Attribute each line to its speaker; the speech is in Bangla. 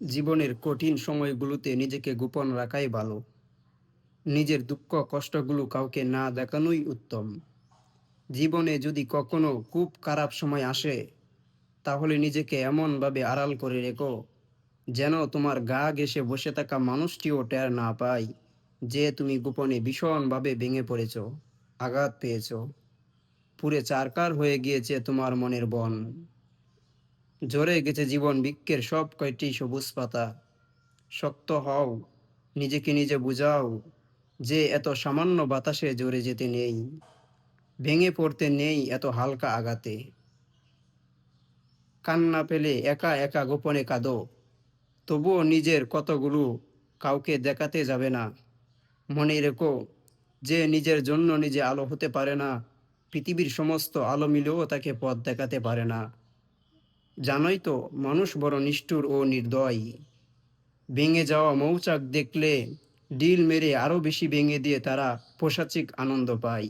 Speaker 1: জীবনের কঠিন সময়গুলোতে নিজেকে গোপন রাখাই ভালো। নিজের দুঃখ কষ্টগুলো কাউকে না দেখানোই উত্তম। জীবনে যদি কখনো খুব খারাপ সময় আসে, তাহলে নিজেকে এমনভাবে আড়াল করে রেখো যেন তোমার গা ঘেঁষে বসে থাকা মানুষটিও টের না পায় যে তুমি গোপনে ভীষণভাবে ভেঙে পড়েছ, আঘাত পেয়েছ, পুড়ে চারকার হয়ে গিয়েছে তোমার মনের বন। ঝরে গেছে জীবন বৃক্ষের সব কয়টি সবুজ পাতা। শক্ত হও, নিজেকে নিজে বুঝাও যে এত সামান্য বাতাসে ঝরে যেতে নেই, ভেঙে পড়তে নেই এত হালকা আঘাতে। কান্না পেলে একা একা গোপনে কাঁদো, তবুও নিজের কতগুলো কাউকে দেখাতে যাবে না। মনে রেখো, যে নিজের জন্য নিজে আলো হতে পারে না, পৃথিবীর সমস্ত আলো মিলেও তাকে পথ দেখাতে পারে না। জানোই তো, মানুষ বড় নিষ্ঠুর ও নির্দয়। ভেঙে যাওয়া মৌচাক দেখলে ডিল মেরে আরো বেশি ভেঙে দিয়ে তারা পৈশাচিক আনন্দ পায়।